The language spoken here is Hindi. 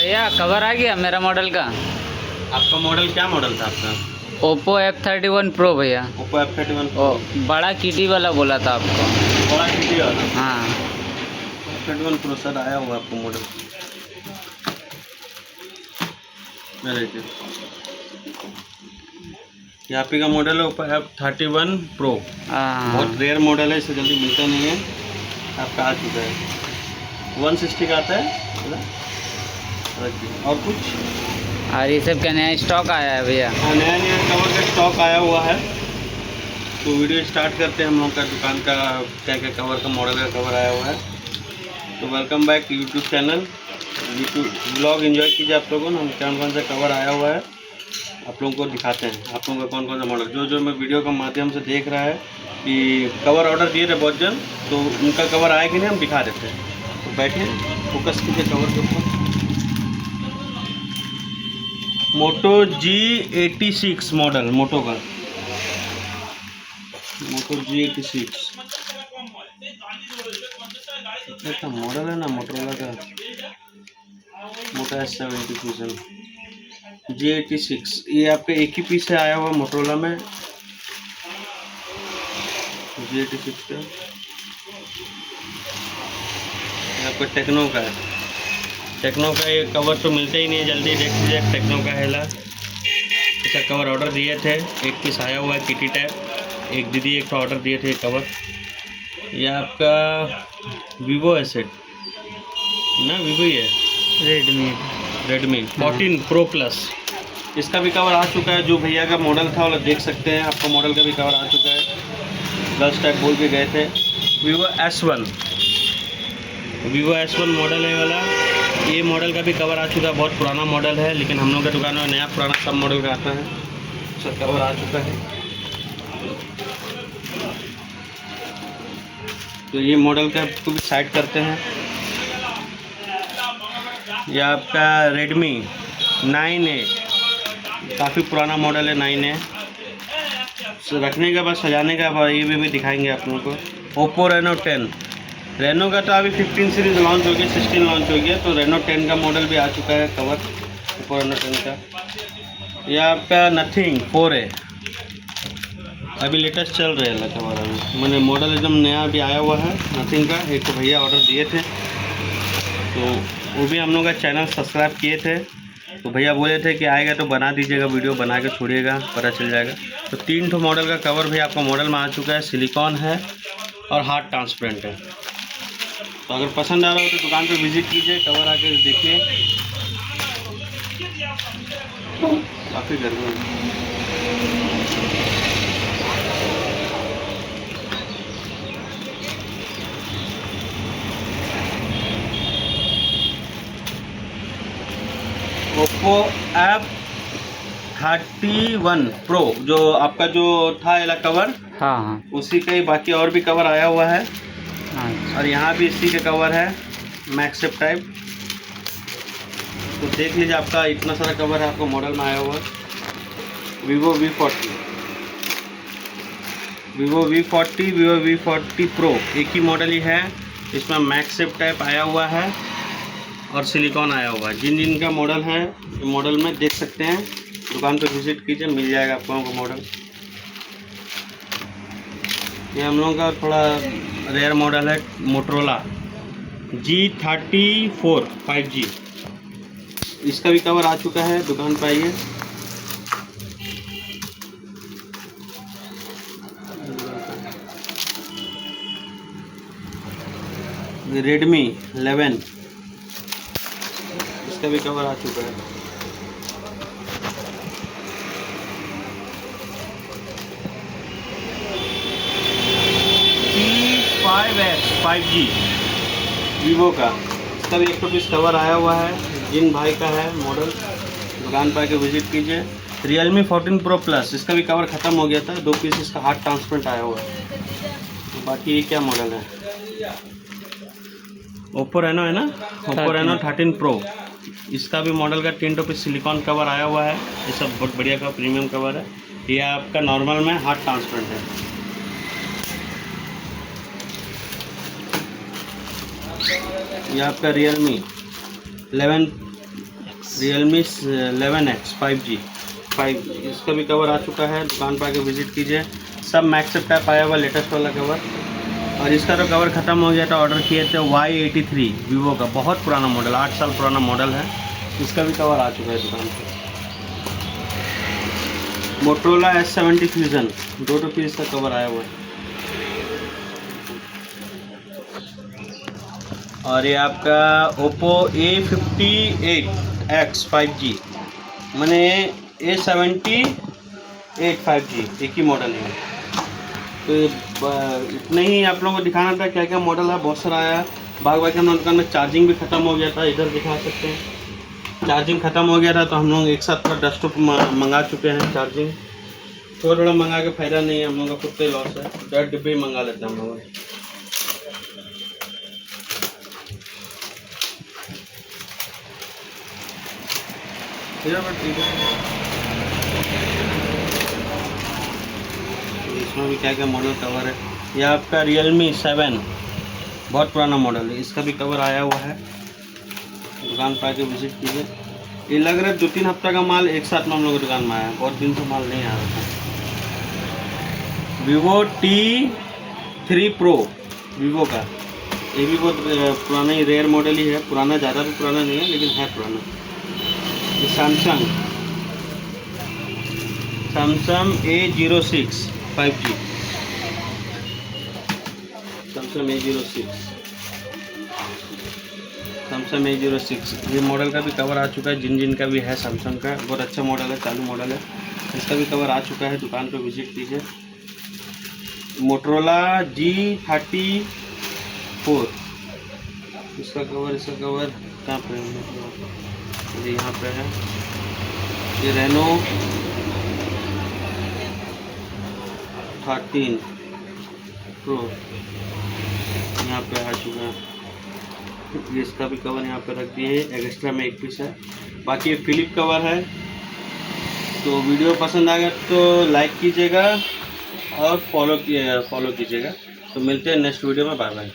भैया कवर आ गया मेरा मॉडल का। आपका मॉडल क्या मॉडल था आपका? ओप्पो F31 प्रो भैया। ओप्पो F31 ओ बड़ा किटी वाला बोला था आपको। बड़ा किटी वाला हाँ F31 प्रो सर आया हुआ आपको मॉडल। ये देखिए, ये आप ही का मॉडल है ओप्पो F31 प्रो। बहुत रेयर मॉडल है, इससे जल्दी मिलता नहीं है। आपका आ चुका है 160 का आता है। और कुछ और ये सब का नया स्टॉक आया है भैया। हाँ, नया नया कवर का स्टॉक आया हुआ है। तो वीडियो स्टार्ट करते हैं हम लोग का दुकान का, क्या क्या कवर का मॉडल का कवर आया हुआ है। तो welcome back YouTube channel, YouTube blog enjoy कीजिए आप लोगों। हम कौन कौन सा कवर आया हुआ है आप लोगों को दिखाते हैं। आप लोगों का कौन कौन सा मॉडल जो मैं वीडियो के माध्यम से देख रहा है कि कवर ऑर्डर दिए थे बहुत जन, तो उनका कवर आया कि नहीं हम दिखा देते हैं। तो बैठिए, फोकस कीजिए कवर के ऊपर। मोटो G86 मॉडल, मोटो का मोटो G86 का मॉडल है ना, मोटोरोला का मोटो S70 फ्यूजन G86। ये आपके एक ही पीस से आया हुआ मोटोरोला में G86 का। ये आपका टेक्नो का है। टेक्नो का ये कवर तो मिलते ही नहीं है जल्दी। देख लीजिए, टेक्नो का है ला, इसका कवर ऑर्डर दिए थे। एक पीस आया हुआ है किटी टाइप। एक दीदी एक ऑर्डर दिए थे कवर। ये आपका वीवो एसेट ना, वीवो ही है, रेडमी 14 प्रो प्लस। इसका भी कवर आ चुका है। जो भैया का मॉडल था वो देख सकते हैं, आपका मॉडल का भी कवर आ चुका है। प्लस टाइप बोल के गए थे। वीवो S1 मॉडल है वाला। ये मॉडल का भी कवर आ चुका है। बहुत पुराना मॉडल है, लेकिन हम लोग की दुकान में नया पुराना सब मॉडल का आता है। सब कवर आ चुका है। तो ये मॉडल का को भी साइड करते हैं। ये आपका रेडमी 9A, काफ़ी पुराना मॉडल है 9A। रखने का बस, सजाने का ये भी दिखाएंगे आप लोगों को। ओप्पो रेनो 10, रेनो का तो अभी 15 सीरीज़ लॉन्च हो गया, 16 लॉन्च हो गया। तो रेनो 10 का मॉडल भी आ चुका है कवर, ओप्पो रेनो 10 का। यह आपका नथिंग 4A अभी लेटेस्ट चल रहा है कवर। अभी मैंने मॉडल एकदम नया अभी आया हुआ है नथिंग का। एक तो भैया ऑर्डर दिए थे, तो वो भी हम लोग का चैनल सब्सक्राइब किए थे। तो भैया बोले थे कि आएगा तो बना दीजिएगा, वीडियो बना के छोड़िएगा, पता चल जाएगा। तो 3 ठो मॉडल का कवर भी आपका मॉडल में आ चुका है। सिलिकॉन है और हार्ड ट्रांसपेरेंट है। तो अगर पसंद आ रहा हो तो दुकान पे विजिट कीजिए, कवर आके देखिए। काफ़ी गर्मी है। ओप्पो F31 प्रो जो आपका जो था एला कवर, हाँ उसी का ही बाकी और भी कवर आया हुआ है। हाँ। और यहाँ भी इसी का कवर है मैक्सेप टाइप। तो देख लीजिए, आपका इतना सारा कवर है आपको मॉडल में आया हुआ। वीवो V40 प्रो एक ही मॉडल ही है। इसमें मैक्सेप टाइप आया हुआ है और सिलिकॉन आया हुआ है। जिन का मॉडल है मॉडल में देख सकते हैं, दुकान पर विजिट कीजिए, मिल जाएगा आप लोगों को मॉडल। ये हम लोगों का थोड़ा रेयर मॉडल है, मोटोरोला G34 5G। इसका भी कवर आ चुका है, दुकान पर आइए। रेडमी 11, इसका भी कवर आ चुका है। T5S 5G वीवो का, इसका भी एक तो पीस कवर आया हुआ है। जिन भाई का है मॉडल, दुकान पर आके विजिट कीजिए। Realme 14 Pro Plus, इसका भी कवर ख़त्म हो गया था। 2 पीस इसका हार्ड ट्रांसपेरेंट आया हुआ है। तो बाकी ये क्या मॉडल है, ओप्पो रेनो है ना, ओप्पो रेनो 13 प्रो। इसका भी मॉडल का 3 टो पीस सिलिकॉन कवर आया हुआ है। ये सब बहुत बढ़िया का प्रीमियम कवर है। ये आपका नॉर्मल में हार्ड ट्रांसपेरेंट है। ये आपका Realme 11 X। 11X 5G 5, इसका भी कवर आ चुका है। दुकान पर आके विजिट कीजिए। सब मैक्स टाइप आया हुआ लेटेस्ट वाला कवर। और इसका तो कवर ख़त्म हो गया था, ऑर्डर किए थे। Y83 वीवो का बहुत पुराना मॉडल, 8 साल पुराना मॉडल है। इसका भी कवर आ चुका है दुकान पर। मोटरोला S70 फ्यूजन 2 पीस का कवर आया हुआ है। और ये आपका ओप्पो A58X 5G, मैंने A78 5G एक ही मॉडल है। तो इतने ही आप लोगों को दिखाना था क्या क्या मॉडल है, बहुत सारा आया। बाग हम लोग दुकान में चार्जिंग भी ख़त्म हो गया था, इधर दिखा सकते हैं। चार्जिंग ख़त्म हो गया था तो हम लोग एक साथ पूरा डेस्कटॉप मंगा चुके हैं। चार्जिंग थोड़ा मंगा के फ़ायदा नहीं है, हम लोग का खुद का लॉस है। 10 डिब्बे ही मंगा लेते हैं हम लोग। इसमें भी क्या क्या मॉडल कवर है। यह आपका Realme 7 बहुत पुराना मॉडल है, इसका भी कवर आया हुआ है। दुकान पर आके विजिट कीजिए। ये लग रहा है 2-3 हफ्ता का माल एक साथ में हम लोग दुकान में आया है, बहुत दिन से माल नहीं आ रहा था। Vivo T3 Pro वीवो का, ये भी बहुत पुराना ही रेयर मॉडल ही है। पुराना, ज़्यादा भी पुराना नहीं है लेकिन है पुराना। ये Samsung A06 5G, Samsung A06 ये मॉडल का भी कवर आ चुका है। जिन का भी है सैमसंग का, बहुत अच्छा मॉडल है, चालू मॉडल है। इसका भी कवर आ चुका है, दुकान पर विजिट कीजिए। मोटरोला G34, इसका कवर कहाँ पे है? ये यहाँ पे है। ये रेनो 13 प्रो यहाँ पे आ चुका है। ये इसका भी कवर यहाँ पे रख दिए हैं, एक्स्ट्रा में एक पीस है। बाकी ये फिलिप कवर है। तो वीडियो पसंद आ गया तो लाइक कीजिएगा और फॉलो कीजिएगा। तो मिलते हैं नेक्स्ट वीडियो में। Bye bye.